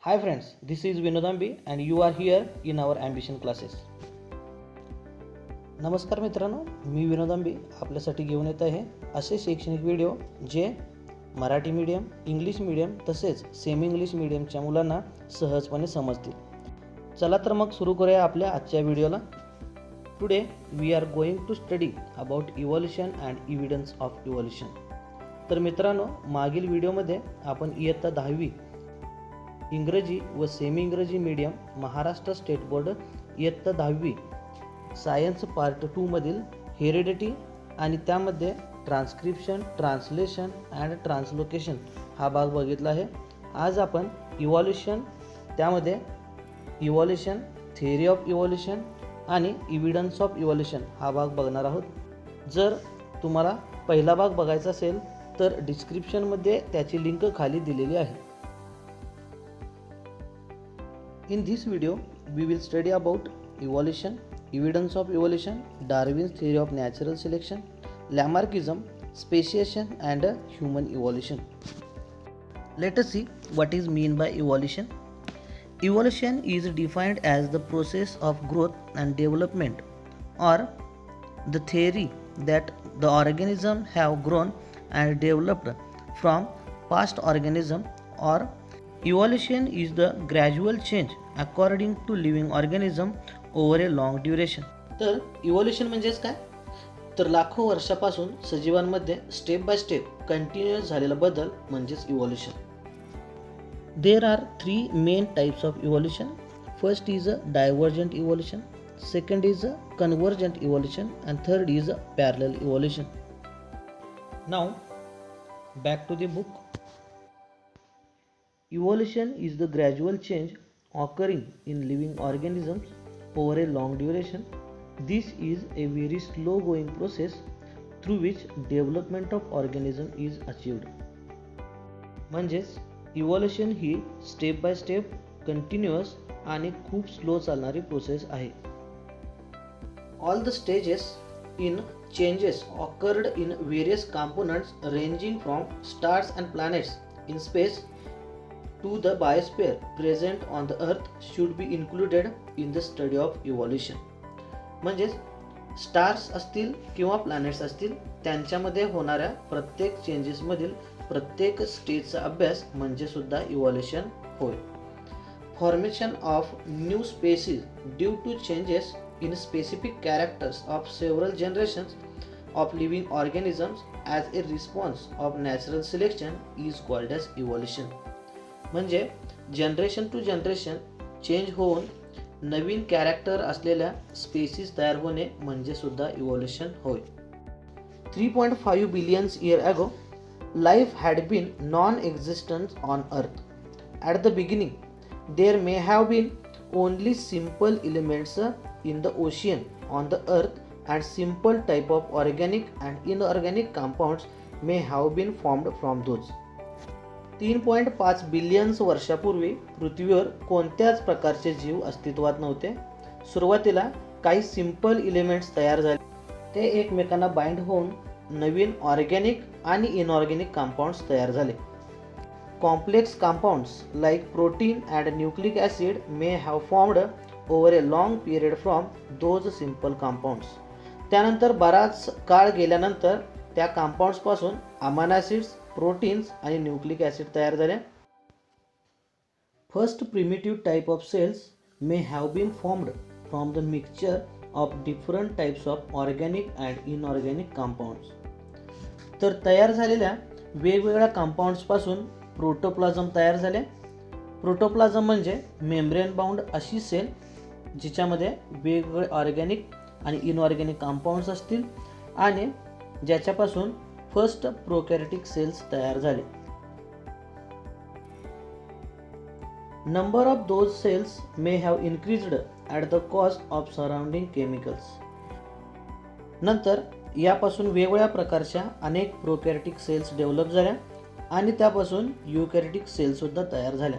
Hi friends, this is Vinodambi and you are here in our ambition classes. नमस्कार मित्रांनो, मी विनोदांबी आपल्यासाठी घेऊन येत आहे असे शैक्षणिक व्हिडिओ जे मराठी मीडियम, इंग्लिश मीडियम तसेच सेमी इंग्लिश मीडियमच्या मुलांना सहजपणे समजतील. चला तर मग सुरू करूया आपल्या आजच्या व्हिडिओला. Today we are going to study about evolution and evidence of evolution. तर मित्रांनो, मागील व्हिडिओमध्ये आपण इयत्ता 10वी इंग्रजी व सेमी इंग्रजी मीडियम महाराष्ट्र स्टेट बोर्ड इयत्ता 10वी सायन्स पार्ट 2 मधील हेरिडिटी आणि त्यामध्ये ट्रान्स्क्रिप्शन, ट्रान्सलेशन अँड ट्रान्सलोकेशन हा भाग बघितला आहे. आज आपण इव्हॉल्युशन, त्यामध्ये इव्हॉल्युशन, थिअरी ऑफ इव्हॉल्युशन आणि एव्हिडन्स ऑफ इव्हॉल्युशन हा भाग बघणार आहोत. जर तुम्हाला पहिला भाग बघायचा असेल तर डिस्क्रिप्शनमध्ये त्याची लिंक खाली दिलेली आहे. In this video, we will study about evolution, evidence of evolution, Darwin's theory of natural selection, Lamarckism, speciation and human evolution. Let us see what is mean by evolution. Evolution is defined as the process of growth and development, or the theory that the organism have grown and developed from past organism, or evolution is the gradual change according to living organism over a long duration. तर evolution म्हणजेच काय? तर लाखो वर्षापासून सजीवांमध्ये step by step continuous झालेला बदल म्हणजेच evolution. There are 3 main types of evolution. First is a divergent evolution, second is a convergent evolution and third is a parallel evolution. Now back to the book. Evolution is the gradual change occurring in living organisms over a long duration. This is a very slow going process through which development of organism is achieved. म्हणजेच evolution he step by step continuous आणि खूप slow चालणारी process आहे. All the stages in changes occurred in various components ranging from stars and planets in space to the biosphere present on the earth should be included in the study of evolution. म्हणजेच stars असतील किंवा planets असतील त्यांच्यामध्ये होणाऱ्या प्रत्येक चेंजेसमधील प्रत्येक स्टेजचा अभ्यास म्हणजे सुद्धा इव्हॉल्युशन होय. Formation of new species due to changes in specific characters of several generations of living organisms as a response of natural selection is called as evolution. म्हणजे जनरेशन टू जनरेशन चेंज होऊन नवीन character असलेल्या species तयार होणे म्हणजे सुद्धा evolution होय. 3.5 billions year ago life had been non existence on earth. At the beginning there may have been only simple elements in the ocean on the earth and simple type of organic and inorganic compounds may have been formed from those. 3.5 billions वर्षापूर्वी पृथ्वीवर कोणत्याच प्रकारचे जीव अस्तित्वात नव्हते. सुरुवातीला काही simple elements तयार झाले, ते एकमेकांना बाइंड होऊन नवीन ऑर्गॅनिक आणि इनऑर्गॅनिक कंपाऊंड्स तयार झाले. Complex compounds like protein and nucleic acid may have formed over a long period from those simple compounds. त्यानंतर बराच काळ गेल्यानंतर त्या कंपाऊंड्सपासून अमायनो ॲसिड्स, प्रोटीन्स आणि न्यूक्लिक ॲसिड तयार झाले. First primitive type of cells may have been formed from the mixture of different types of organic and inorganic compounds. तर तयार झालेल्या वेगवेगळ्या कंपाऊंड्सपासून प्रोटोप्लाझम तयार झाले. प्रोटोप्लाझम म्हणजे मेम्ब्रेन बाउंड अशी सेल जिच्यामध्ये वेगवेगळे ऑर्गॅनिक आणि इनऑर्गॅनिक कंपाऊंड्स असतील आणि ज्याच्यापासून फर्स्ट प्रोकॅरियोटिक सेल्स तयार झाले. Number of those cells may have increased at the cost of surrounding chemicals. नंतर यापासून वेगवेगळ्या प्रकारच्या अनेक प्रोकॅरियोटिक सेल्स डेव्हलप झाल्या आणि त्यापासून युकॅरियोटिक सेल्स सुद्धा तयार झाल्या.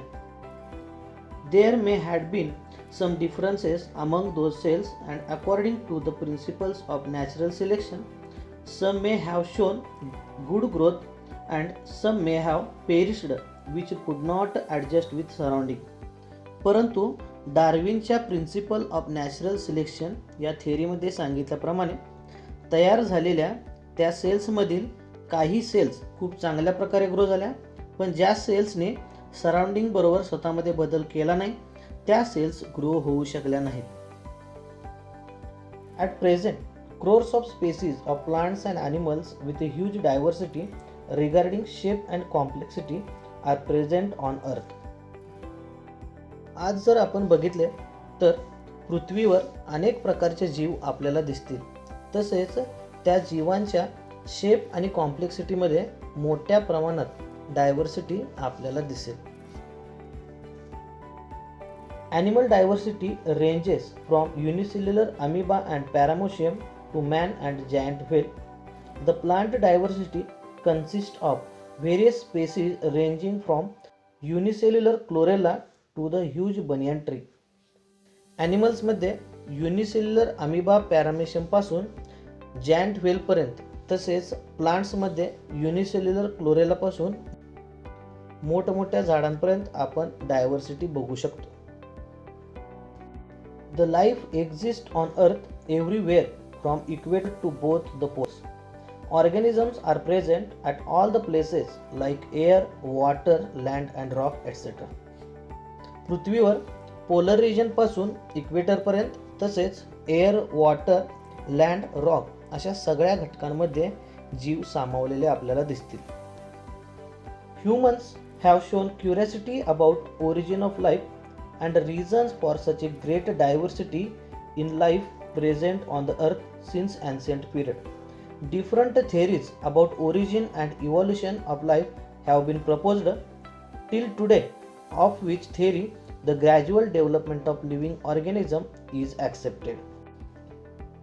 There may had been some differences among those cells, and according to the principles of natural selection, some may have shown good growth and some may have perished which could not adjust with surrounding. परंतु डार्विनच्या principle of natural selection या थेअरीमध्ये सांगितल्याप्रमाणे तयार झालेल्या त्या सेल्समधील काही cells खूप चांगल्या प्रकारे ग्रो झाल्या, पण ज्या सेल्सने सराउंडिंग बरोबर स्वतःमध्ये बदल केला नाही त्या सेल्स ग्रो होऊ शकल्या नाहीत. At present crores of species of plants and animals with a huge diversity regarding shape and complexity are present on earth. आज जर आपण बघितले तर पृथ्वीवर अनेक प्रकारचे जीव आपल्याला दिसतील, तसेच त्या जीवांच्या शेप आणि कॉम्प्लेक्सिटीमध्ये मोठ्या प्रमाणात डायव्हर्सिटी आपल्याला दिसेल. Animal diversity ranges from unicellular amoeba and paramecium to man and giant whale. The plant diversity consists of various species ranging from unicellular chlorella to the huge banyan tree. Animals मध्ये unicellular amoeba paramecium पासून giant whale पर्यंत, तसेच plants मध्ये unicellular chlorella पासून मोठमोठ्या झाडांपर्यंत आपण diversity बघू शकतो. The life exists on earth everywhere from equator to both the poles. Organisms are present at all the places like air, water, land and rock etc. पृथ्वीवर polar region पासून equator पर्यंत, तसेच air, water, land, rock अशा सगळ्या घटकांमध्ये जीव सामावलेले आपल्याला दिसतील. Humans have shown curiosity about origin of life and reasons for such a great diversity in life present on the earth since ancient period. Different theories about origin and evolution of life have been proposed till today, of which theory the gradual development of living organism is accepted.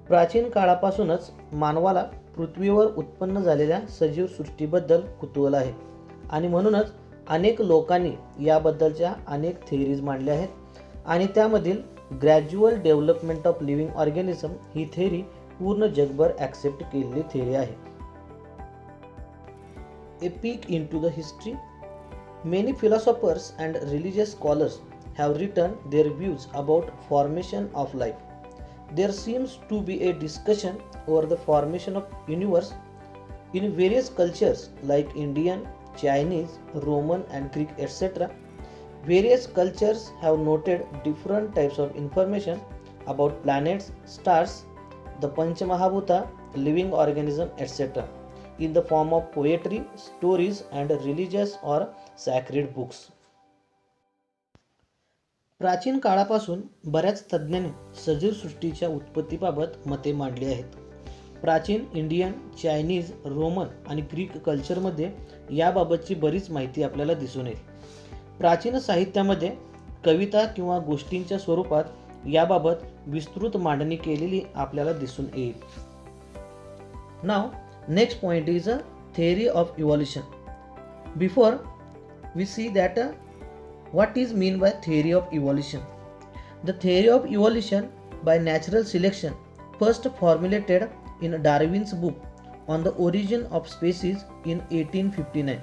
प्राचीन काळापासूनच मानवाला पृथ्वीवर उत्पन्न झालेल्या सजीव सृष्टीबद्दल कुतूहल आहे आणि म्हणूनच अनेक लोकांनी याबद्दलच्या अनेक थेअरीज मांडल्या आहेत आणि त्यामधील gradual development of living organism ही थेअरी पूर्ण जगभर ॲक्सेप्ट केलेली थेअरी आहे. A peek into the history. Many philosophers and religious scholars have written their views about formation of life. There seems to be a discussion over the formation of universe in various cultures like Indian, Chinese, Roman and Greek etc. Various cultures have noted different types of information about planets, stars, the Panchamahabhuta, living organism etc. in the form of poetry, stories and religious or sacred books. प्राचीन काळापासून बऱ्याच तज्ज्ञांनी सजीव सृष्टीच्या उत्पत्तीबाबत मते मांडली आहेत. प्राचीन Indian, Chinese, Roman आणि ग्रीक कल्चरमध्ये याबाबतची बरीच माहिती आपल्याला दिसून येईल. प्राचीन साहित्यामध्ये कविता किंवा गोष्टींच्या स्वरूपात याबाबत विस्तृत मांडणी केलेली आपल्याला दिसून येईल. Now next point is a theory of evolution. Before we see that what is mean by theory of evolution. The theory of evolution by natural selection, first formulated in Darwin's book on the origin of species in 1859,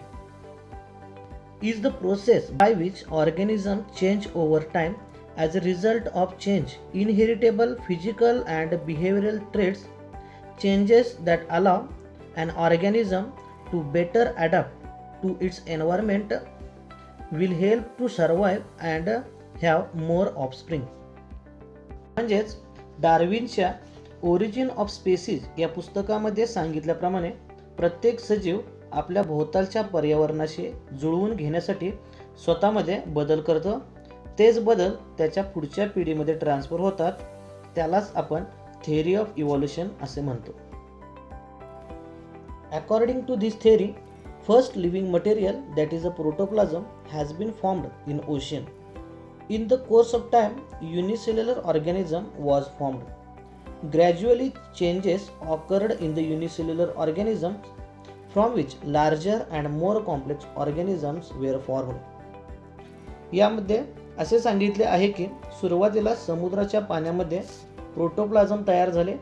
is the process by which organisms change over time as a result of change inheritable physical and behavioral traits, changes that allow an organism to better adapt to its environment, will help to survive and have more offspring. म्हणजेच डार्विनच्या origin of species या पुस्तकामध्ये सांगितल्याप्रमाणे प्रत्येक सजीव आपल्या भोवतालच्या पर्यावरणाशी जुळवून घेण्यासाठी स्वतःमध्ये बदल करतो. तेच बदल त्याच्या पुढच्या पिढीमध्ये ट्रान्सफर होतात. त्यालाच आपण थिअरी ऑफ इव्हॉल्युशन असे म्हणतो. According to this theory, first living material, that is a protoplasm, has been formed in ocean. In the course of time, unicellular organism was formed. Gradually, changes occurred in the unicellular organisms, from which larger and more complex organisms were formed. यामध्ये असे सांगितले आहे की सुरुवातीला समुद्राच्या पाण्यामध्ये प्रोटोप्लाझम तयार झाले.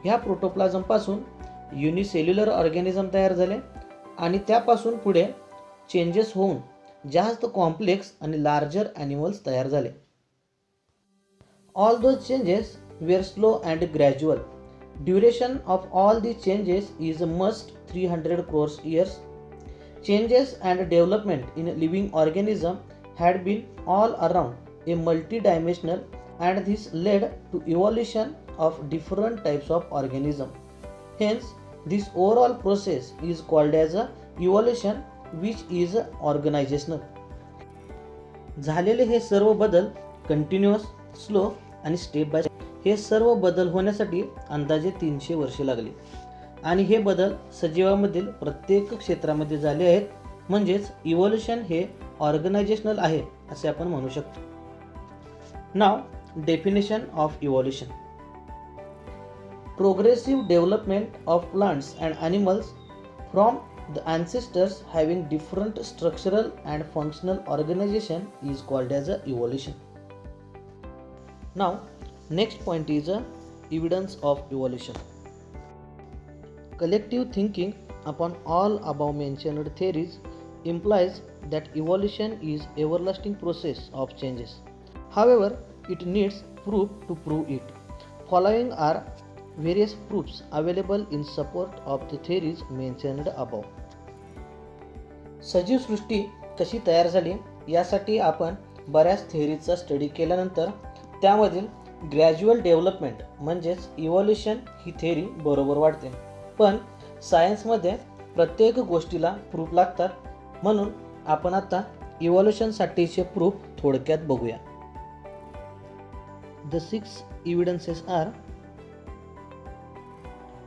ह्या प्रोटोप्लाझम पासून युनिसेल्युलर ऑर्गॅनिझम तयार झाले आणि त्यापासून पुढे चेंजेस होऊन जास्त कॉम्प्लेक्स आणि लार्जर ॲनिमल्स तयार झाले. All those changes were slow and gradual. Duration of all these changes is must 300 crores years. Changes and development in living organism had been all around a multi-dimensional, and this led to evolution of different types of organism. Hence, this overall process is called as a evolution, which is organizational. झालेले हे सर्व बदल continuous, slow आणि step by हे सर्व बदल होण्यासाठी अंदाजे 300 वर्षे लागली आणि हे बदल सजीवामधील प्रत्येक क्षेत्रामध्ये झाले आहेत. म्हणजेच इव्होल्युशन हे ऑर्गनायझेशनल आहे असे आपण म्हणू शकतो. Now definition of evolution. Progressive development of plants and animals from the ancestors having different structural and functional organization is called as a evolution. Now next point is a evidence of evolution. Collective thinking upon all above mentioned theories implies that evolution is everlasting process of changes. However, it needs proof to prove it. Following are various proofs available in support of the theories mentioned above. सजीव सृष्टी कशी तयार झाली यासाठी आपण बऱ्याच थेअरीचा study केल्यानंतर त्यामधील gradual development म्हणजेच इव्होल्युशन ही थेअरी बरोबर वाटते. पण सायन्समध्ये प्रत्येक गोष्टीला प्रूफ लागतात, म्हणून आपण आता इव्होल्युशनसाठीचे प्रूफ थोडक्यात बघूया. The 6 evidences are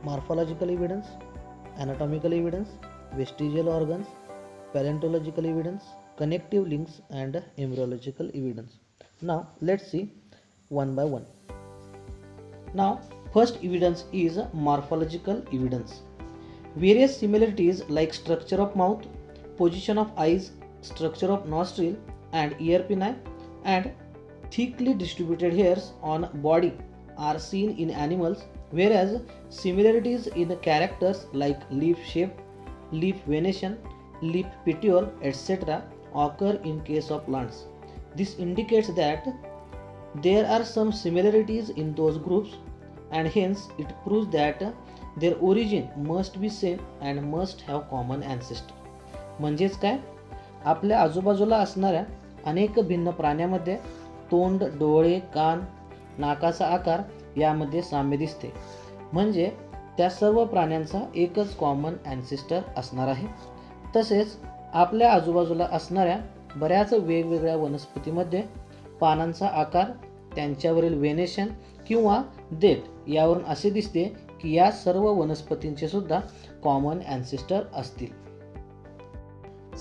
morphological evidence, anatomical evidence, vestigial organs, paleontological evidence, connective links and embryological evidence. Now let's see one by one. Now first evidence is morphological evidence. Various similarities like structure of mouth, position of eyes, structure of nostril and ear pinnae and thickly distributed hairs on body are seen in animals, whereas similarities in characters like leaf shape, leaf venation, leaf petiole etc. occur in case of plants. This indicates that there are some similarities in those groups, and hence it proves that their origin must be same and must have common ancestor. म्हणजेच काय, आपल्या आजूबाजूला असणाऱ्या अनेक भिन्न प्राण्यांमध्ये तोंड, डोळे, कान, नाकाचा आकार यामध्ये साम्य दिसते. म्हणजे त्या सर्व प्राण्यांचा एकच कॉमन ॲन्सेस्टर असणार आहे. तसेच आपल्या आजूबाजूला असणाऱ्या बऱ्याच वेगवेगळ्या वनस्पतीमध्ये पानांचा आकार, त्यांच्यावरील वेनेशन किंवा देठ यावरून असे दिसते की या सर्व वनस्पतींचे सुद्धा कॉमन ॲन्सेस्टर असतील.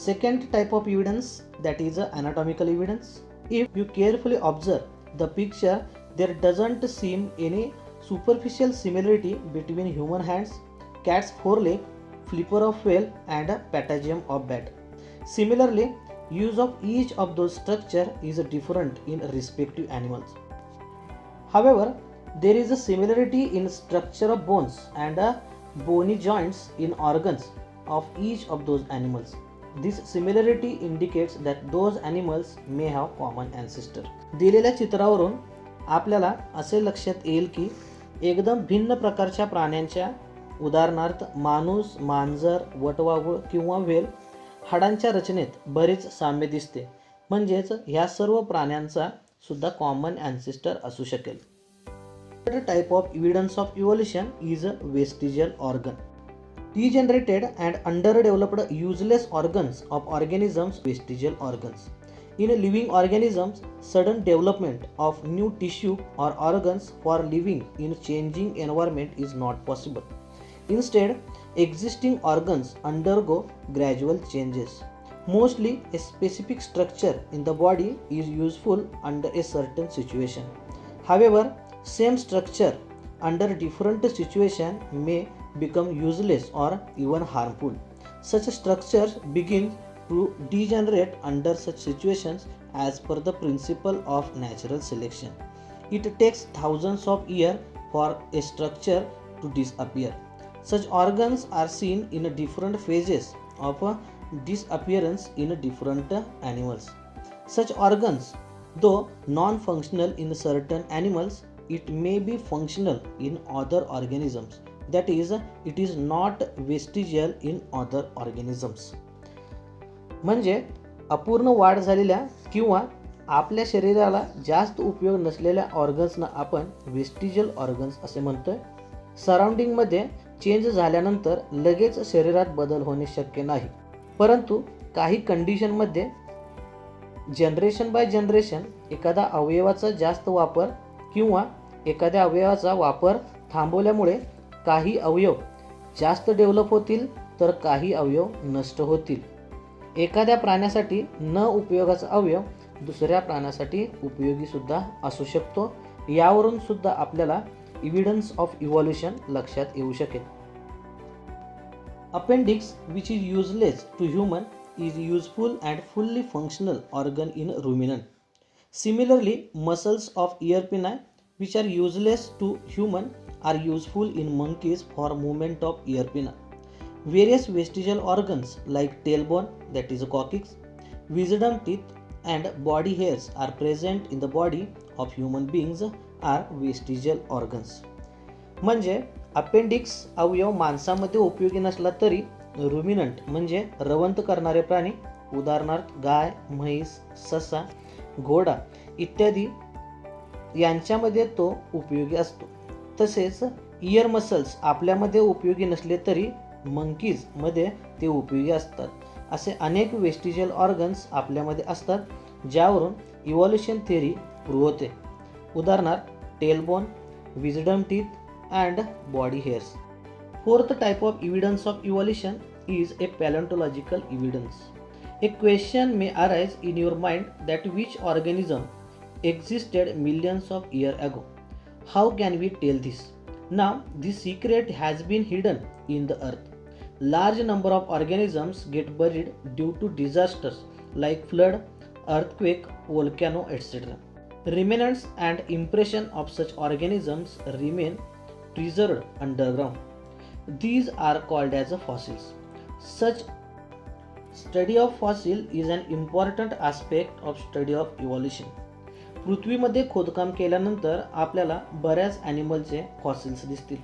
Second type of evidence that is anatomical evidence. If you carefully observe the picture, there doesn't seem any superficial similarity between human hands, cat's foreleg, flipper of whale and patagium of bat. Similarly, use of each of those structure is different in respective animals. However, there is a similarity in structure of bones and bony joints in organs of each of those animals. This similarity indicates that those animals may have common ancestor. दिलेल्या चित्रावरून आपल्याला असे लक्षात येईल की एकदम भिन्न प्रकारच्या प्राण्यांच्या, उदाहरणार्थ माणूस, मांजर, वटवाघूळ किंवा व्हेल हाडांच्या रचनेत बरेच साम्य दिसते. म्हणजेच ह्या सर्व प्राण्यांचा सुद्धा कॉमन ॲन्सेस्टर असू शकेल. Third type of evidence of evolution is vestigial organ. Degenerated and underdeveloped useless organs of organisms, vestigial organs. In living organisms, sudden development of new tissue or organs for living in changing environment is not possible. Instead, existing organs undergo gradual changes. Mostly, a specific structure in the body is useful under a certain situation. However, same structure under different situation may become useless or even harmful. Such structures begin to degenerate under such situations as per the principle of natural selection. It takes thousands of years for a structure to disappear. Such organs are seen in different phases of disappearance in different animals. Such organs, though non-functional in certain animals, it may be functional in other organisms. That is, it is not vestigial in other organisms. म्हणजे अपूर्ण वाढ झालेल्या किंवा आपल्या शरीराला जास्त उपयोग नसलेल्या ऑर्गन्सना आपण वेस्टिजियल ऑर्गन्स असे म्हणतोय. सराउंडिंगमध्ये चेंज झाल्यानंतर लगेच शरीरात बदल होणे शक्य नाही, परंतु काही कंडिशनमध्ये जनरेशन बाय जनरेशन एखादा अवयवाचा जास्त वापर किंवा एखाद्या अवयवाचा वापर थांबवल्यामुळे काही अवयव जास्त डेव्हलप होतील तर काही अवयव नष्ट होतील. एखाद्या प्राण्यासाठी न उपयोगाचा अवयव दुसऱ्या प्राण्यासाठी उपयोगी सुद्धा असू शकतो. यावरून सुद्धा आपल्याला एव्हिडन्स ऑफ इव्हॉल्युशन लक्षात येऊ शकेल. Appendix which is useless to human is useful and fully functional organ in ruminant. Similarly, muscles of ear pinna which are useless to human are useful in monkeys for movement of ear pinna. Various vestigial organs like tailbone, that is coccyx, wisdom teeth and body hairs are present in the body of human beings are vestigial organs. म्हणजे appendix अवयव माणसामध्ये उपयोगी नसला तरी रुमिनंट म्हणजे रवंत करणारे प्राणी, उदाहरणार्थ गाय, म्हैस, ससा, घोडा इत्यादी यांच्यामध्ये तो उपयोगी असतो. तसेच इयर मसल्स आपल्यामध्ये उपयोगी नसले तरी मंकीज मध्ये ते उपयोगी असतात. असे अनेक वेस्टिजियल ऑर्गन्स आपल्यामध्ये असतात ज्यावरून इव्हॉल्युशन थिअरी प्रूव्ह होते. उदाहरणार्थ tailbone, wisdom teeth and body hairs. Fourth type of evidence of evolution is a paleontological evidence. A question may arise in your mind that which organism existed millions of years ago. How can we tell this? Now, this secret has been hidden in the earth. Large number of organisms get buried due to disasters like flood, earthquake, volcano, etc. Remnants and impression of such organisms remain preserved underground. These are called as fossils. Such study of fossil is an important aspect of study of evolution. पृथ्वीमध्ये खोदकाम केल्यानंतर आपल्याला बऱ्याच ॲनिमलचे fossils दिसतील.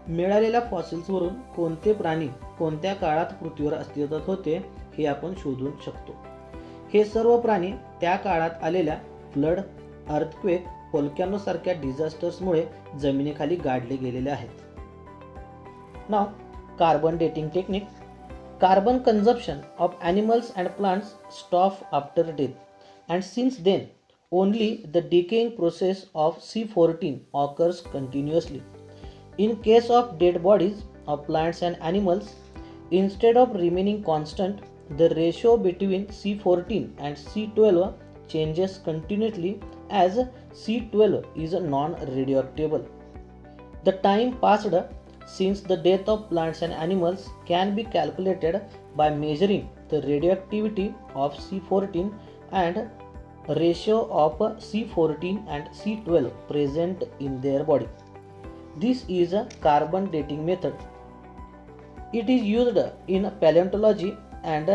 मिळालेल्या फॉसिल्सवरून कोणते प्राणी कोणत्या काळात पृथ्वीवर अस्तित्वात होते हे आपण शोधू शकतो. हे सर्व प्राणी त्या काळात आलेल्या फ्लड, अर्थक्वेक, व्होल्कॅनो सारख्या डिझास्टर्समुळे जमिनीखाली गाडले गेलेले आहेत. Now, carbon dating technique. Carbon consumption of animals and plants stops after death, and since then, only the decaying process of C14 occurs continuously. In case of dead bodies of plants and animals, instead of remaining constant, the ratio between C14 and C12 changes continuously as C12 is non-radioactive. The time passed since the death of plants and animals can be calculated by measuring the radioactivity of C14 and ratio of C14 and C12 present in their body. This is a carbon dating method. It is used in paleontology and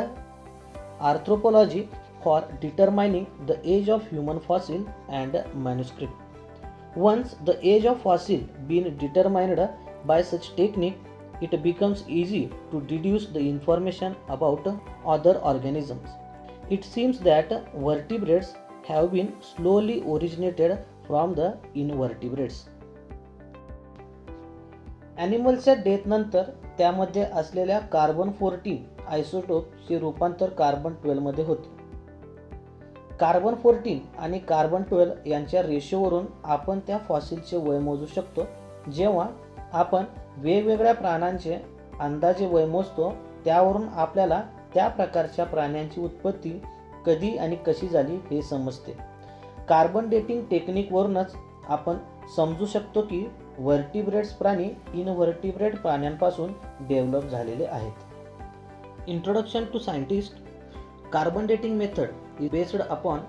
anthropology for determining the age of human fossil and manuscript. Once the age of fossil been determined by such technique, it becomes easy to deduce the information about other organisms. It seems that vertebrates have been slowly originated from the invertebrates. ॲनिमलच्या death नंतर त्यामध्ये असलेल्या carbon 14 आयसोटोपचे रूपांतर carbon 12 मध्ये होते. Carbon 14 आणि carbon 12 यांच्या रेशोवरून आपण त्या फॉसिलचे वय मोजू शकतो. जेव्हा आपण वेगवेगळ्या प्राण्यांचे अंदाजे वय मोजतो त्यावरून आपल्याला त्या प्रकारच्या प्राण्यांची उत्पत्ती कधी आणि कशी झाली हे समजते. कार्बन डेटिंग टेक्निकवरूनच आपण समजू शकतो की व्हर्टिब्रेट्स प्राणी इनव्हर्टिब्रेट प्राण्यांपासून डेव्हलप झालेले आहेत. Introduction to scientist. Carbon dating method is based upon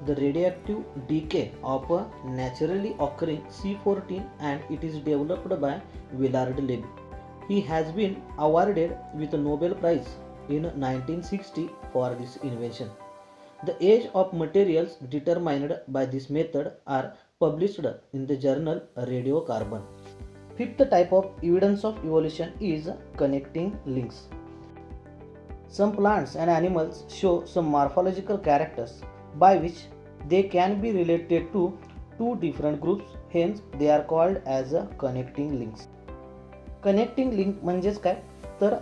the radioactive decay of a naturally occurring C14 and it is developed by Willard Libby. He has been awarded with a Nobel Prize in 1960 for this invention. The age of materials determined by this method are published in the journal Radiocarbon. Fifth type of evidence of evolution is connecting links. Some plants and animals show some morphological characters by which they can be related to two different groups, hence they are called as connecting links. Connecting link म्हणजेच काय तर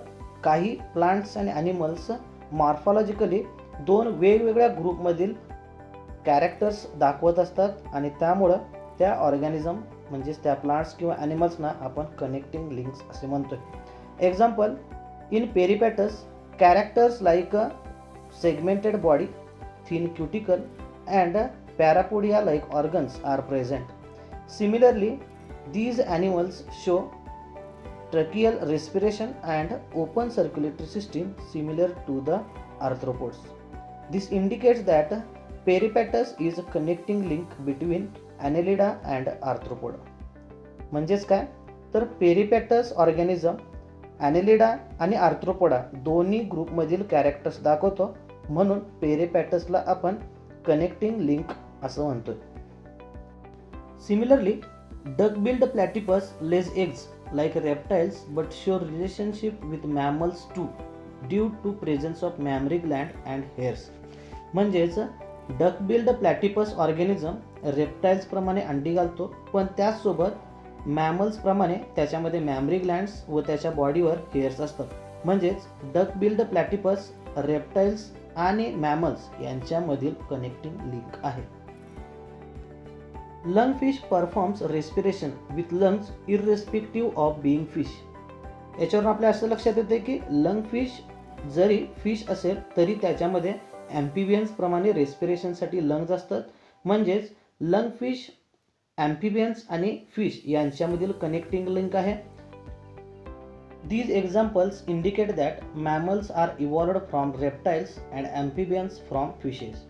काही plants आणि animals मॉर्फॉलॉजिकली दोन वेगवेगळ्या ग्रुपमधील characters दाखवत असतात आणि त्यामुळं त्या ऑर्गॅनिझम म्हणजेच त्या प्लांट्स किंवा ॲनिमल्सना आपण कनेक्टिंग लिंक्स असे म्हणतोय. Example, in Peripatus characters like segmented body, thin cuticle and parapodia like organs are present. Similarly these animals show tracheal respiration and open circulatory system similar to the arthropods. This indicates that peripatus is a connecting link between Annelida and arthropod. म्हणजेच काय तर पेरिपॅटस organism ॲनेलिडा आणि arthropoda दोन्ही ग्रुपमधील characters दाखवतो, म्हणून पेरिपॅटसला आपण connecting link असं म्हणतोय. Similarly duck-billed platypus lays eggs like reptiles but show relationship with mammals too due to presence of mammary gland and hairs. म्हणजेच duck-billed platypus ऑर्गॅनिझम रेप्टाइल्स प्रमाणे अंडी घालतो, पण त्याचसोबत मॅमल्स प्रमाणे त्याच्यामध्ये मॅमरी ग्लँड्स व त्याच्या बॉडीवर हेअर्स असतात. म्हणजेच duck-billed platypus रेप्टाइल्स आणि मॅमल्स यांच्यामधील कनेक्टिंग लिंक आहे. Lungfish performs respiration with lungs irrespective of being fish. याच्यावरून आपल्या असं लक्षात येते की लंगफिश जरी फिश असेल तरी त्याच्यामध्ये ॲम्फिबियन्स प्रमाणे रेस्पिरेशनसाठी लंग्स असतात. म्हणजेच लंगफिश ॲम्फिबियन्स आणि फिश यांच्यामधील कनेक्टिंग लिंक आहे. These examples indicate that mammals are evolved from reptiles and amphibians from fishes.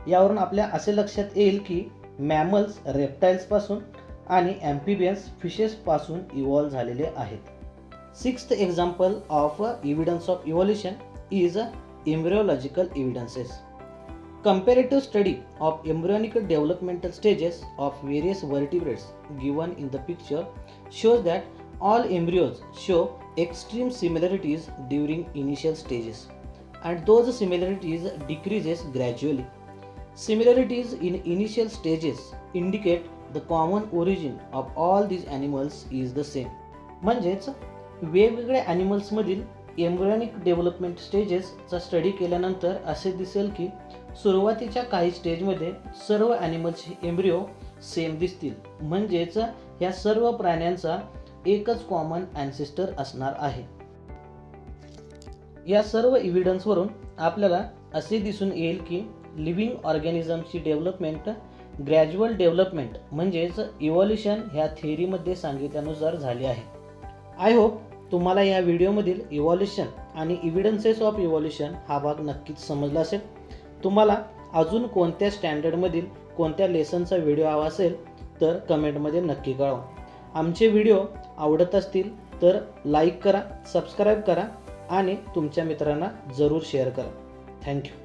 यावरून आपल्या असे लक्षात येईल की मॅमल्स रेप्टाइल्सपासून आणि ॲम्फिबियन्स फिशेसपासून इव्हॉल्व झालेले आहेत. Sixth example of evidence of evolution is embryological evidences. Comparative study of embryonic developmental stages of various vertebrates given in the picture shows that all embryos show extreme similarities during initial stages and those similarities decreases gradually. Similarities in initial stages indicate the common origin of all these animals is the same. म्हणजेच वेगवेगळ्या ॲनिमल्समधील embryonic development स्टेजेसचा study केल्यानंतर असे दिसेल की सुरुवातीच्या काही स्टेजमध्ये सर्व ॲनिमल्सचे एम्ब्रियो सेम दिसतील. म्हणजेच ह्या सर्व प्राण्यांचा एकच कॉमन ॲन्सेस्टर असणार आहे. या सर्व एव्हिडन्सवरून आपल्याला असे दिसून येईल की लिव्हिंग ऑर्गॅनिझमची डेव्हलपमेंट ग्रॅज्युअल डेव्हलपमेंट म्हणजेच इव्हॉल्युशन ह्या थिअरीमध्ये सांगितल्यानुसार झाली आहे. आय होप तुम्हाला या व्हिडिओमधील इव्हॉल्युशन आणि एव्हिडन्सेस ऑफ इव्हॉल्युशन हा भाग नक्कीच समजला असेल. तुम्हाला अजून कोणत्या स्टँडर्डमधील कोणत्या लेसनचा व्हिडिओ हवा असेल तर कमेंटमध्ये नक्की कळवा. आमचे व्हिडिओ आवडत असतील तर लाईक करा, सबस्क्राईब करा आणि तुमच्या मित्रांना जरूर शेअर करा. थँक्यू.